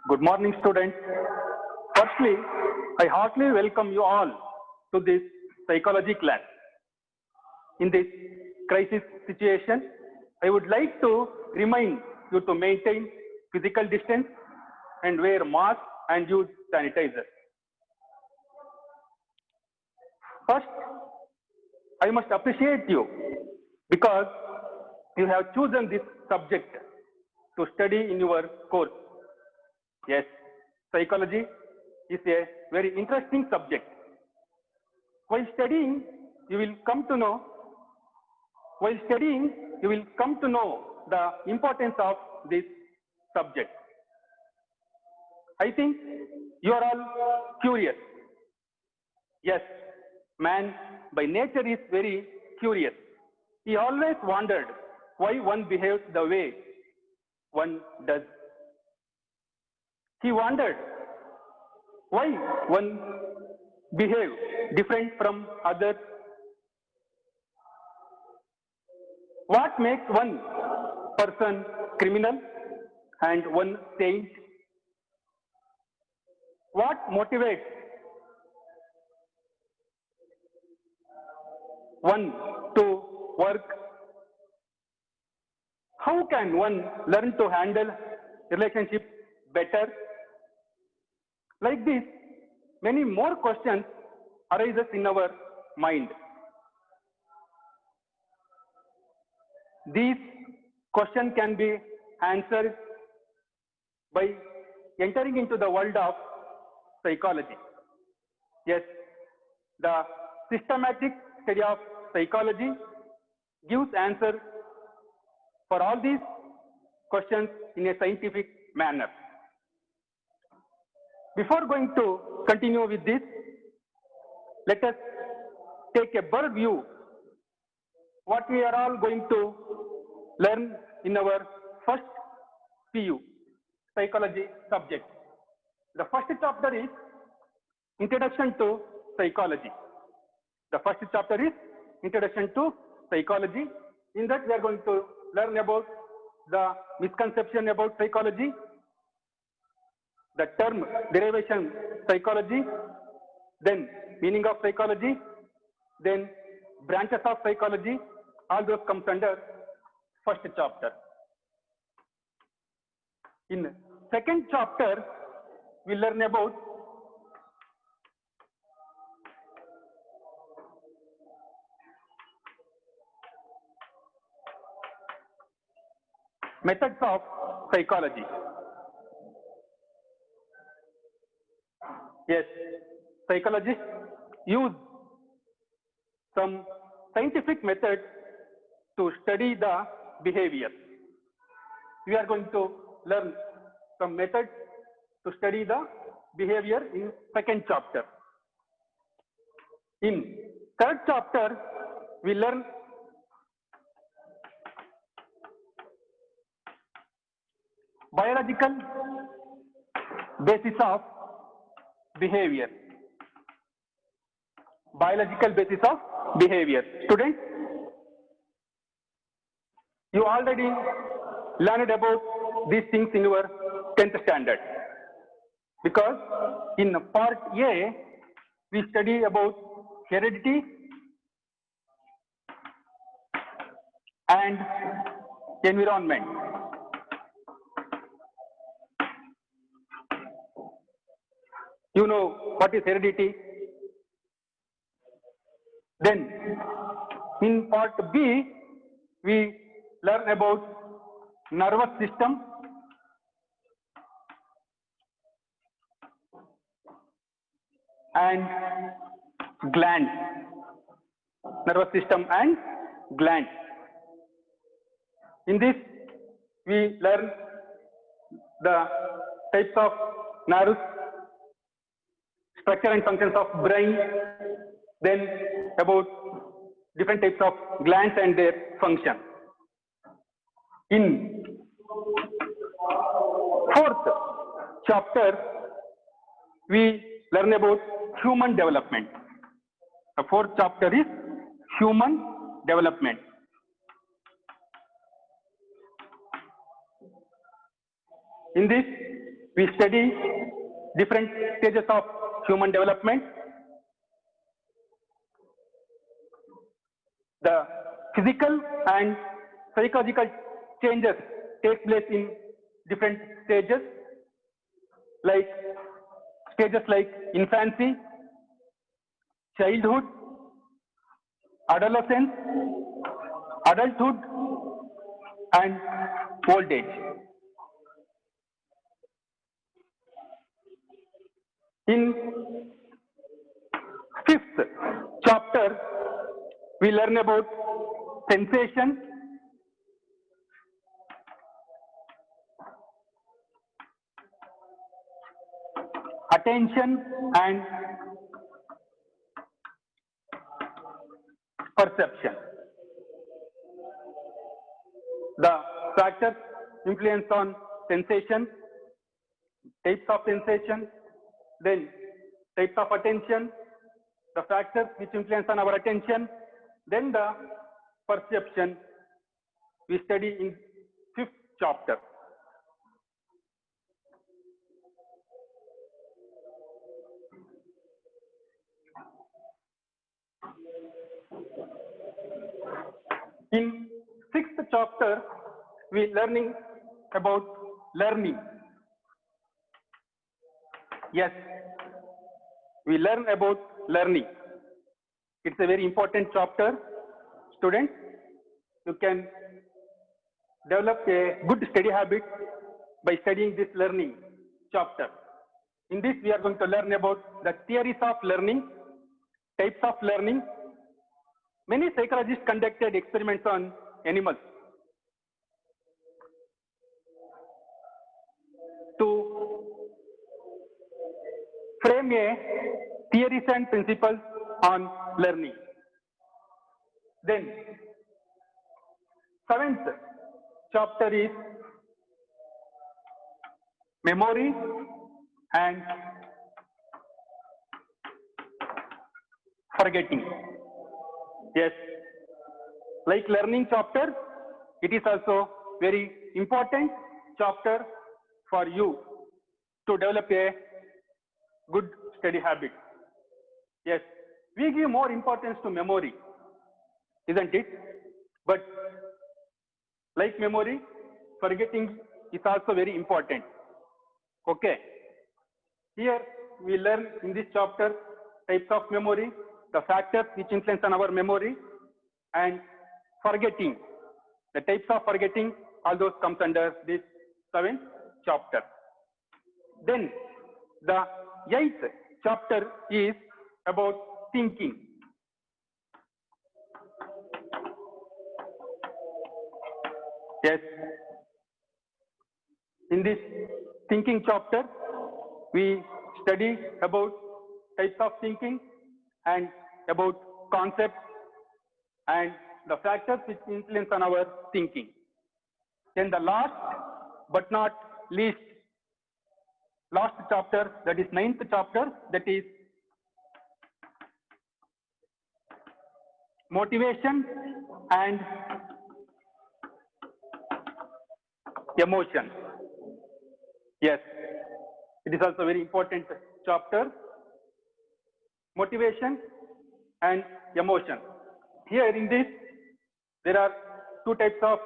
Good morning, students. Firstly, I heartily welcome you all to this psychology class. In this crisis situation, I would like to remind you to maintain physical distance and wear mask and use sanitizer. First, I must appreciate you because you have chosen this subject to study in your course. Yes, psychology is a very interesting subject. While studying, you will come to know the importance of this subject. I think you are all curious. Yes, man by nature is very curious. He always wondered why one behaves the way one does. He wondered why one behaves different from others. What makes one person criminal and one saint? What motivates one to work? How can one learn to handle relationships better? Like this, many more questions arises in our mind. These questions can be answered by entering into the world of psychology. Yes, the systematic study of psychology gives answer for all these questions in a scientific manner. Before going to continue with this, let us take a broad view what we are all going to learn in our first PU, psychology subject. The first chapter is Introduction to Psychology. The first chapter is Introduction to Psychology. In that we are going to learn about the misconception about psychology, the term derivation psychology, then meaning of psychology, then branches of psychology. All those comes under first chapter. In second chapter, we learn about methods of psychology. Yes, psychologists use some scientific methods to study the behavior. We are going to learn some methods to study the behavior in second chapter. In third chapter, we learn biological basis of behavior. Biological basis of behavior. Students, you already learned about these things in your 10th standard. Because in part A, we study about heredity and environment. You know what is heredity? Then in part B, we learn about nervous system and glands. Nervous system and glands. In this, we learn the types of nerves, structure and functions of brain, then about different types of glands and their function. In fourth chapter, we learn about human development. The fourth chapter is human development. In this, we study different stages of human development. The physical and psychological changes take place in different stages, like infancy, childhood, adolescence, adulthood, and old age. In fifth chapter, we learn about sensation, attention, and perception. The factors influence on sensation, types of sensation, then types of attention, the factors which influence on our attention, then the perception we study in fifth chapter. In sixth chapter, we learning about learning. Yes, we learn about learning. It's a very important chapter. Students, you can develop a good study habit by studying this learning chapter. In this, we are going to learn about the theories of learning, types of learning. Many psychologists conducted experiments on animals to frame a theories and principles on learning. Then, seventh chapter is memory and forgetting. Yes, like learning chapter, it is also very important chapter for you to develop a good study habit. Yes, we give more importance to memory, isn't it? But like memory, forgetting is also very important. Okay. Here we learn in this chapter types of memory, the factors which influence on our memory, and forgetting. The types of forgetting, all those comes under this seventh chapter. Then the eighth chapter is about thinking. Yes. In this thinking chapter, we study about types of thinking and about concepts and the factors which influence on our thinking. Then the last but not least, last chapter, that is ninth chapter, that is motivation and emotion. Yes, it is also very important chapter. Motivation and emotion. Here in this, there are two types of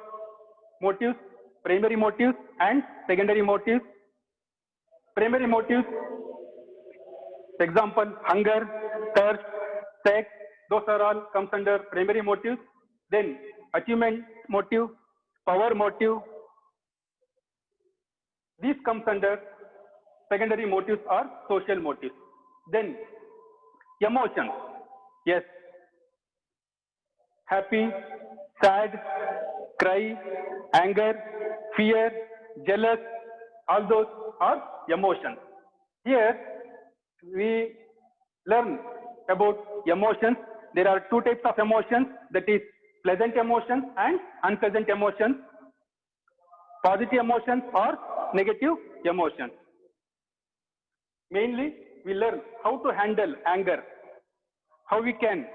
motives, primary motives and secondary motives. Primary motives, example, hunger, thirst, sex, those are all comes under primary motives. Then achievement motive, power motive, these comes under secondary motives or social motives. Then emotions, yes, happy, sad, cry, anger, fear, jealous, all those are emotions. Here we learn about emotions. There are two types of emotions, that is pleasant emotions and unpleasant emotions, positive emotions or negative emotions. Mainly, we learn how to handle anger, how we can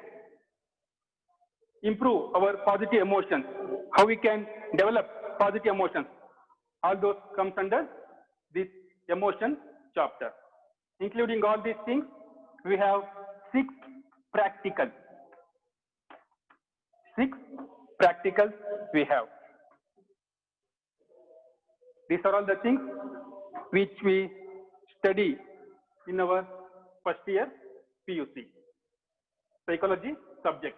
improve our positive emotions, how we can develop positive emotions. All those comes under this emotion chapter. Including all these things, we have 6 practicals. 6 practicals we have. These are all the things which we study in our first year PUC, psychology subject.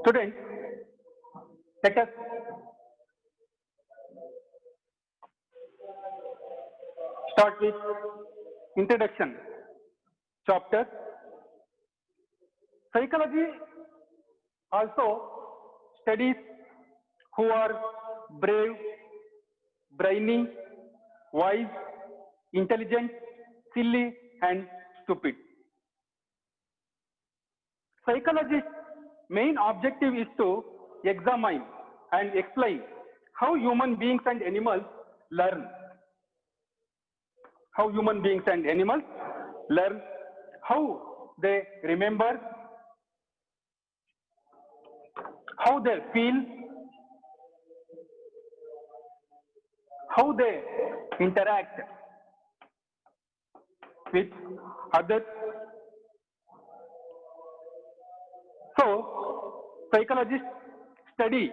Students, let us start with introduction chapter. Psychology also studies who are brave, brainy, wise, intelligent, silly, and stupid. Psychology's main objective is to examine and explain how human beings and animals learn. How human beings and animals learn, how they remember, how they feel, how they interact with others. So, psychologists study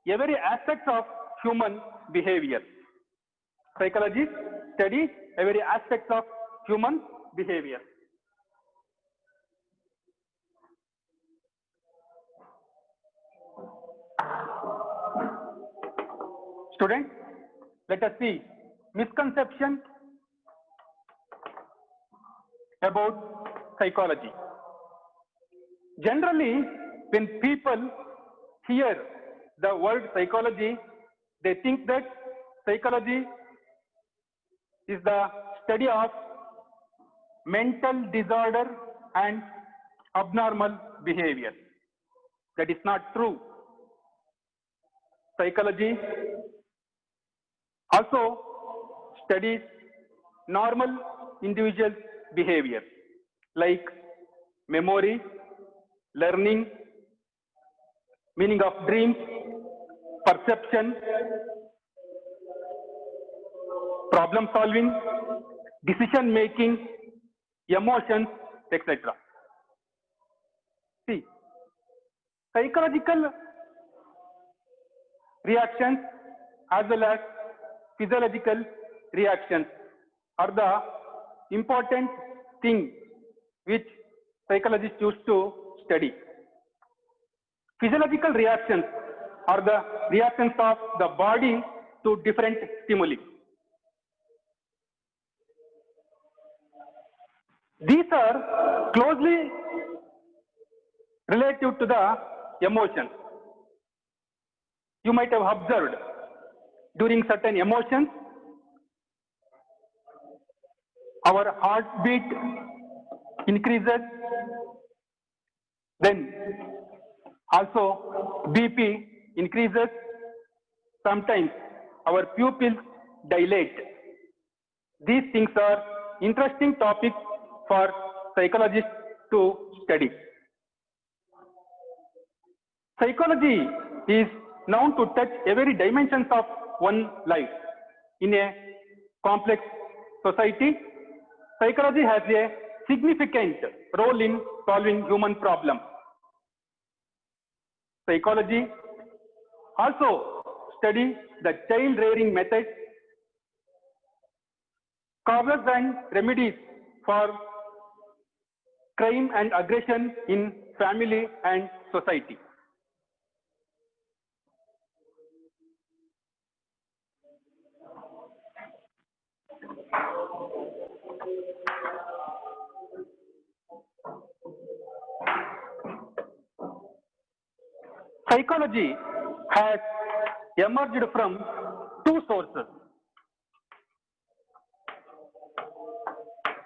every aspect of human behavior. Psychologists study every aspect of human behavior. Students, let us see misconception about psychology. Generally, when people hear the word psychology, they think that psychology is the study of mental disorder and abnormal behavior. That is not true. Psychology also studies normal individual behavior like memory, learning, meaning of dreams, perception, problem solving, decision making, emotions, etc. See, psychological reactions as well as physiological reactions are the important thing which psychologists choose to study. Physiological reactions are the reactions of the body to different stimuli. These are closely related to the emotions. You might have observed during certain emotions, our heartbeat increases, then also BP increases, sometimes our pupils dilate. These things are interesting topics for psychologists to study. Psychology is known to touch every dimension of one life. In a complex society, psychology has a significant role in solving human problems. Psychology also studies the child rearing methods, causes and remedies for crime and aggression in family and society. Psychology has emerged from two sources.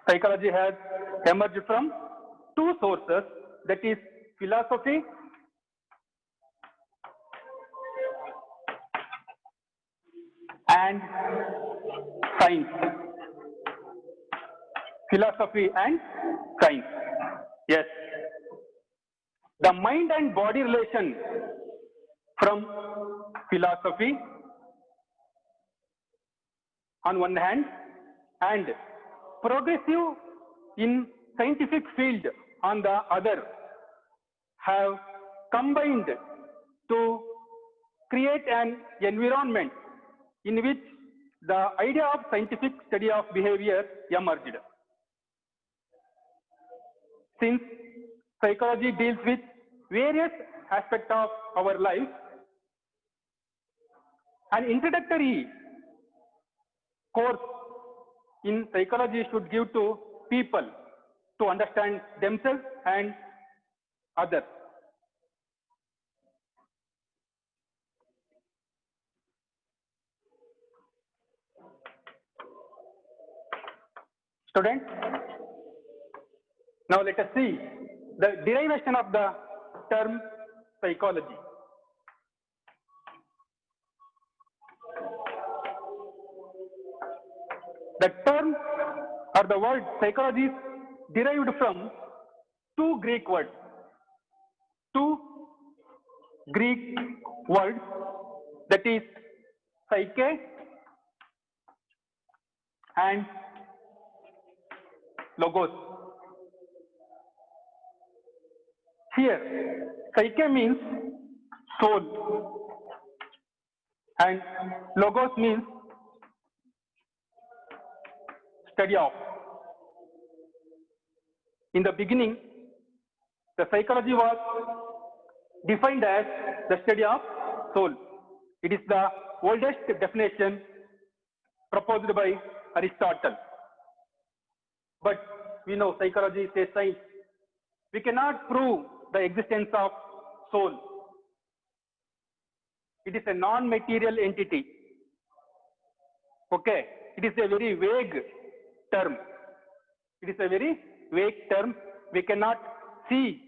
Psychology has emerged from two sources, that is philosophy and science. Philosophy and science. Yes. The mind and body relation from philosophy on one hand and progressive in scientific field on the other have combined to create an environment in which the idea of scientific study of behavior emerged. Since psychology deals with various aspects of our life, an introductory course in psychology should give to people to understand themselves and others. Students, now let us see the derivation of the term psychology. The term or the word psychology is derived from two Greek words. Two Greek words, that is psyche and logos. Here, psyche means soul and logos means study of. In the beginning, the psychology was defined as the study of soul. It is the oldest definition proposed by Aristotle. But we know psychology is a science. We cannot prove the existence of soul. It is a non-material entity. Okay, it is a very vague term. It is a very vague term. We cannot see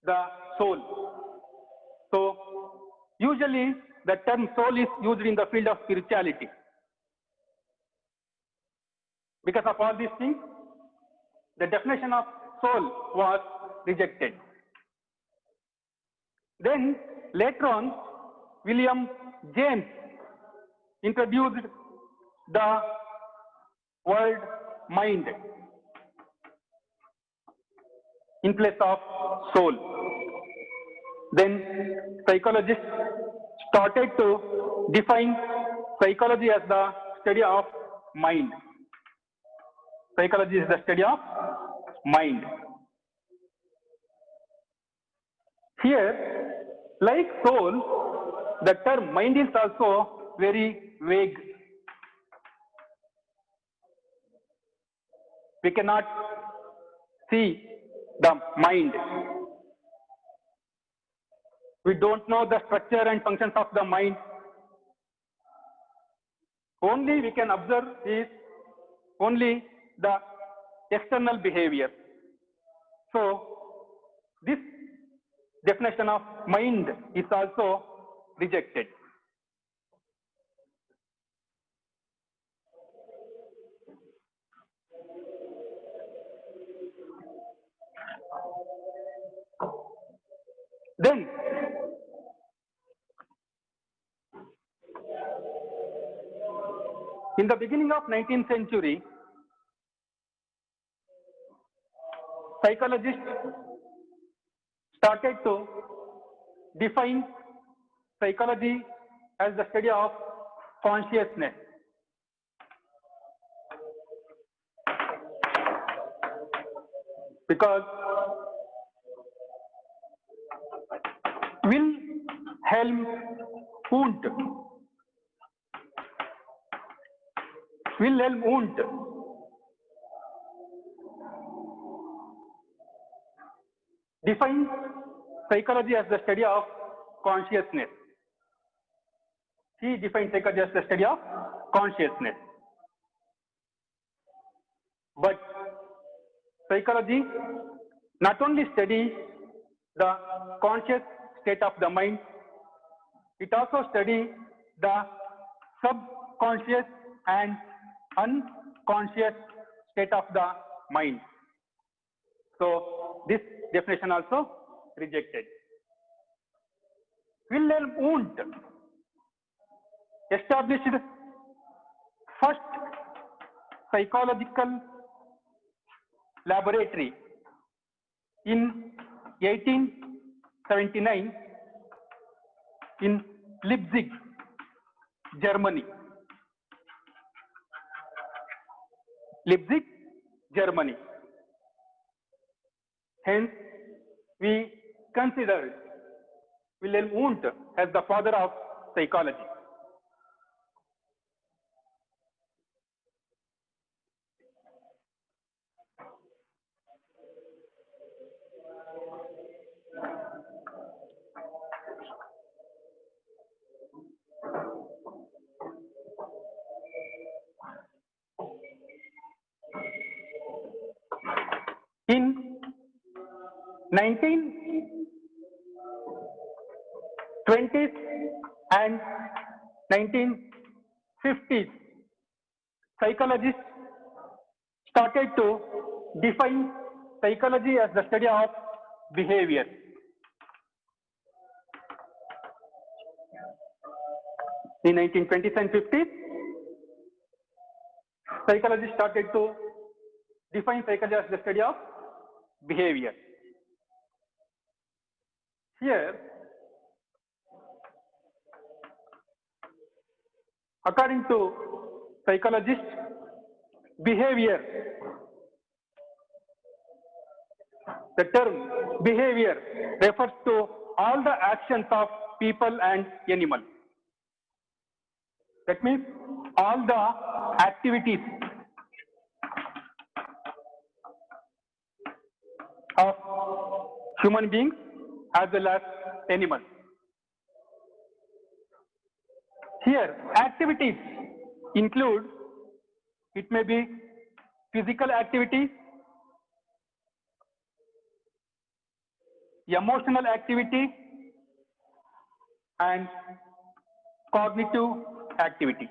the soul. So, usually the term soul is used in the field of spirituality. Because of all these things, the definition of soul was rejected. Then later on, William James introduced the word mind in place of soul. Then psychologists started to define psychology as the study of mind. Psychology is the study of mind. Here, like soul, the term mind is also very vague. We cannot see the mind. We don't know the structure and functions of the mind. Only we can observe is only the external behavior. So, this definition of mind is also rejected. Then, in the beginning of 19th century, psychologists started to define psychology as the study of consciousness. Because Wilhelm Wundt defined psychology as the study of consciousness. He defined psychology as the study of consciousness. But psychology not only studies the conscious state of the mind, it also studies the subconscious and unconscious state of the mind. So this definition also rejected. Wilhelm Wundt established first psychological laboratory in 1879 in Leipzig, Germany. Leipzig, Germany. Hence, we considered Wilhelm Wundt as the father of psychology. In 1920s and 1950s, psychologists started to define psychology as the study of behavior. In 1920s and 50s, psychologists started to define psychology as the study of behavior. Here, according to psychologists, behavior, the term behavior refers to all the actions of people and animals. That means all the activities of human beings as well as animals. Here, activities include, it may be physical activities, emotional activity, and cognitive activity.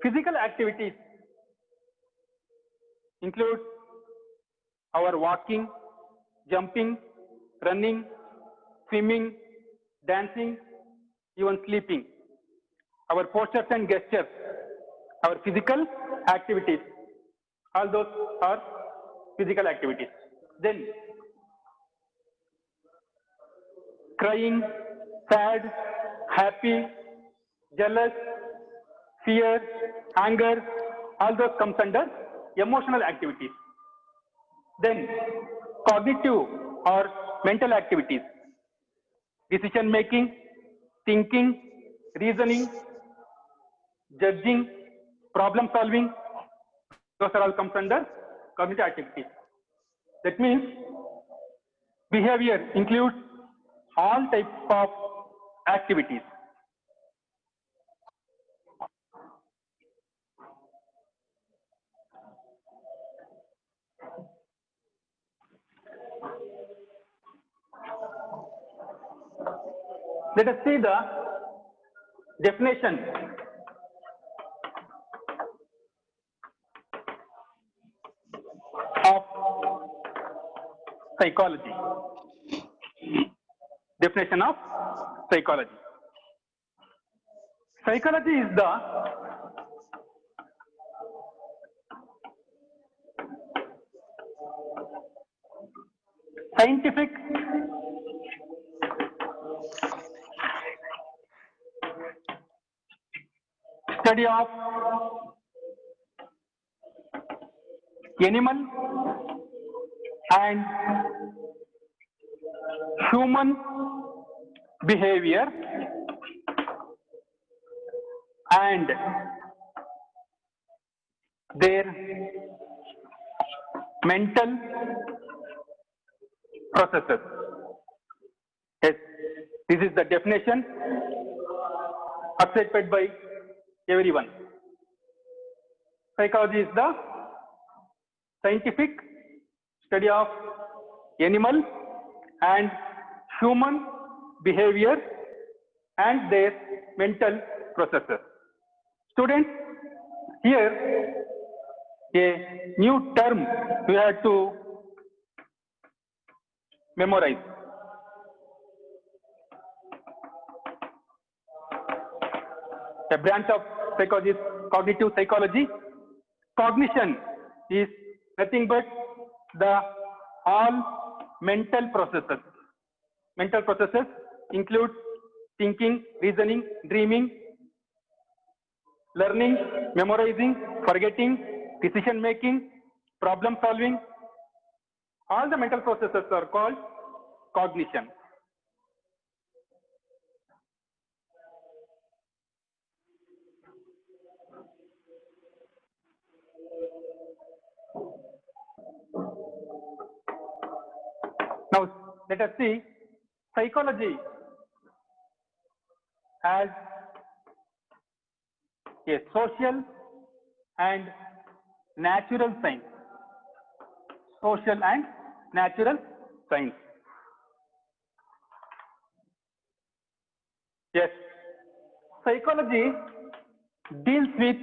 Physical activities include our walking, jumping, running, swimming, dancing, even sleeping. Our postures and gestures, our physical activities, all those are physical activities. Then crying, sad, happy, jealous, fear, anger, all those comes under emotional activities. Then cognitive or mental activities, decision making, thinking, reasoning, judging, problem solving, those are all comes under cognitive activities. That means behavior includes all types of activities. Let us see the definition of psychology. Definition of psychology. Psychology is the scientific study of animal and human behavior and their mental processes. Yes, this is the definition accepted by everyone. Psychology is the scientific study of animal and human behavior and their mental processes. Students, here a new term we have to memorize. A branch of psychology is cognitive psychology. Cognition is nothing but the all mental processes. Mental processes include thinking, reasoning, dreaming, learning, memorizing, forgetting, decision making, problem solving. All the mental processes are called cognition. Now, let us see psychology as a social and natural science. Social and natural science. Yes, psychology deals with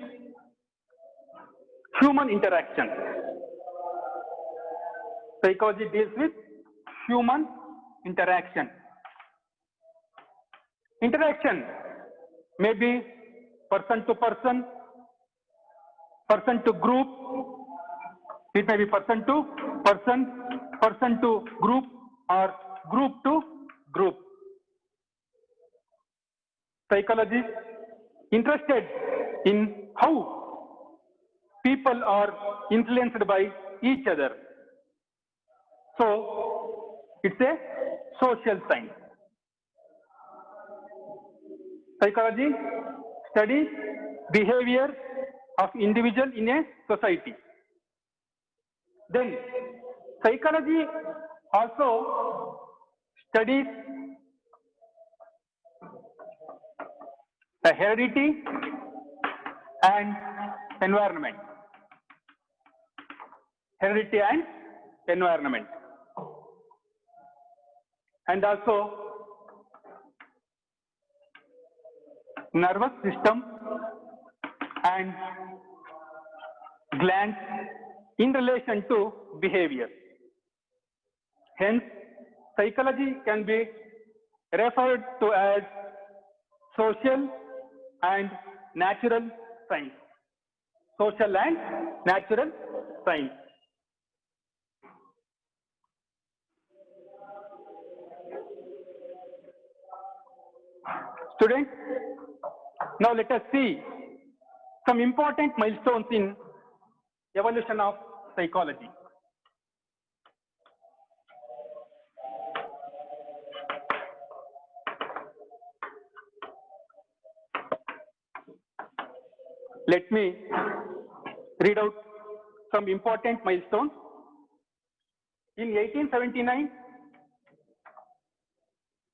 human interaction. Psychology deals with human interaction. Interaction may be person to person, person to group, it may be person to person, person to group, or group to group. Psychology interested in how people are influenced by each other. So, it's a social science. Psychology studies behavior of individual in a society. Then, psychology also studies the heredity and environment. Heredity and environment. And also nervous system and glands in relation to behavior. Hence, psychology can be referred to as social and natural science. Social and natural science. Students, now let us see some important milestones in evolution of psychology. Let me read out some important milestones. In 1879,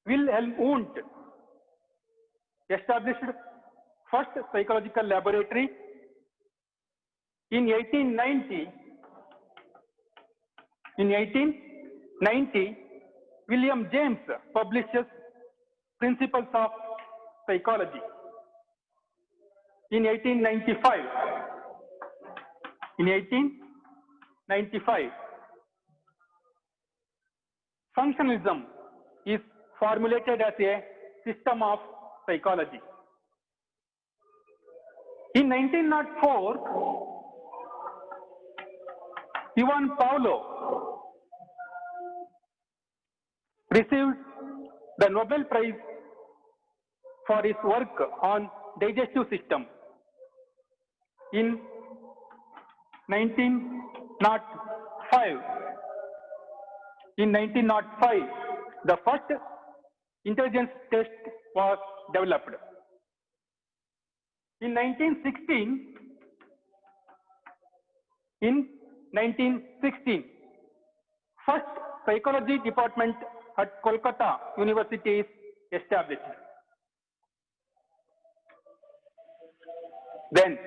Wilhelm Wundt established first psychological laboratory. In 1890, William James publishes Principles of Psychology. In 1895, functionalism is formulated as a system of psychology. In 1904, Ivan Pavlov received the Nobel Prize for his work on digestive system. In 1905, the first intelligence test was developed. In 1916, first psychology department at Kolkata University is established. Then,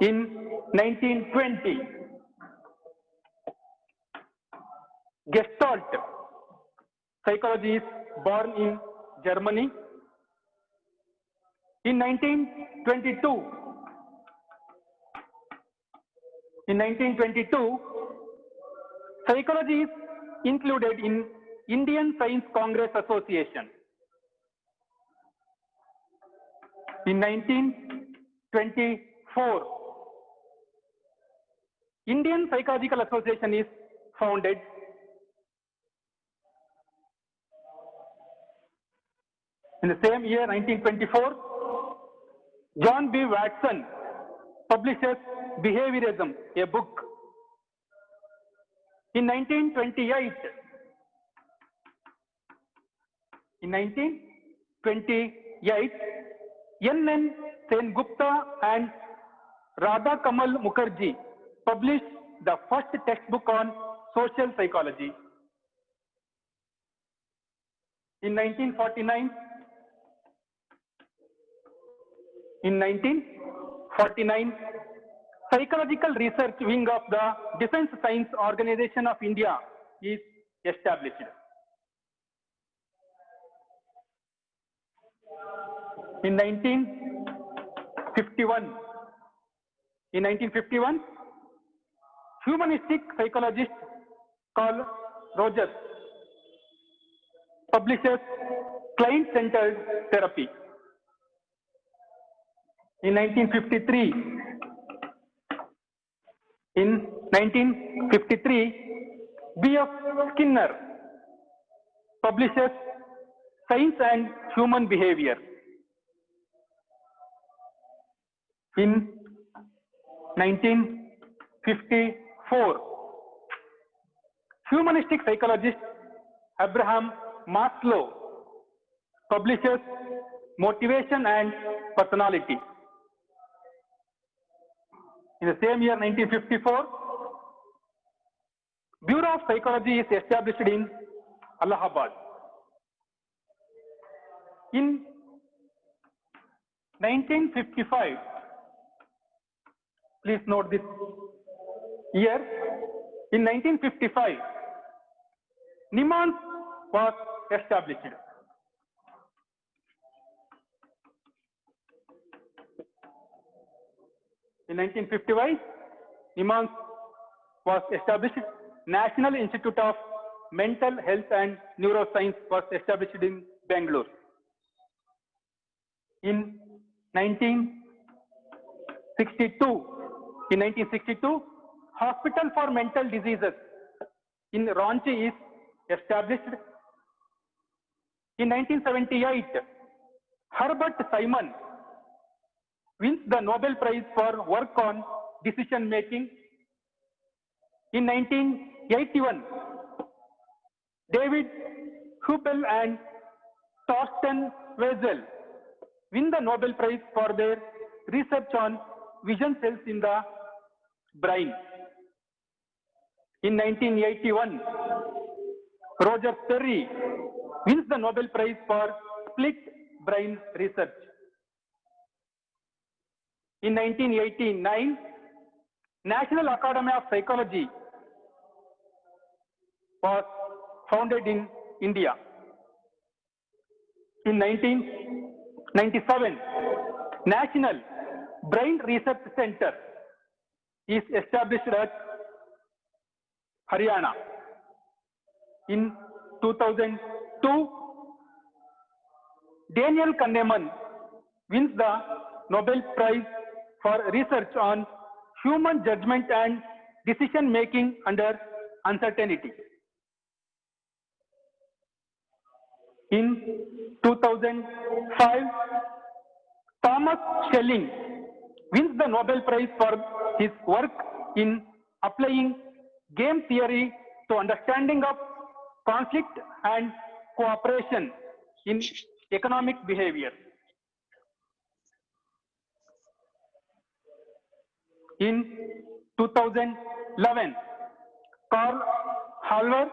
in 1920, Gestalt psychology is born in Germany. In 1922, psychology is included in Indian Science Congress Association. In 1924, Indian Psychological Association is founded. In the same year, 1924, John B. Watson publishes Behaviorism, a book. In 1928, N.N. Sengupta and Radha Kamal Mukherjee published the first textbook on social psychology. In 1949, Psychological Research Wing of the Defence Science Organization of India is established. In 1951, humanistic psychologist Carl Rogers publishes Client-Centered Therapy. In 1953, B.F. Skinner publishes Science and Human Behavior. In 1954, humanistic psychologist Abraham Maslow publishes Motivation and Personality. In the same year, 1954, Bureau of Psychology is established in Allahabad. In 1955, please note this year, in 1955, NIMHANS was established. In 1955, NIMHANS was established. National Institute of Mental Health and Neuroscience was established in Bangalore. In 1962, Hospital for Mental Diseases in Ranchi is established. In 1978, Herbert Simon wins the Nobel Prize for work on decision making. In 1981, David Huppel and Torsten Wessel win the Nobel Prize for their research on vision cells in the brain. In 1981, Roger Perry wins the Nobel Prize for split brain research. In 1989, National Academy of Psychology was founded in India. In 1997, National Brain Research Center is established at Haryana. In 2002, Daniel Kahneman wins the Nobel Prize for research on human judgment and decision making under uncertainty. In 2005, Thomas Schelling wins the Nobel Prize for his work in applying game theory to understanding of conflict and cooperation in economic behavior. In 2011, Carl Halver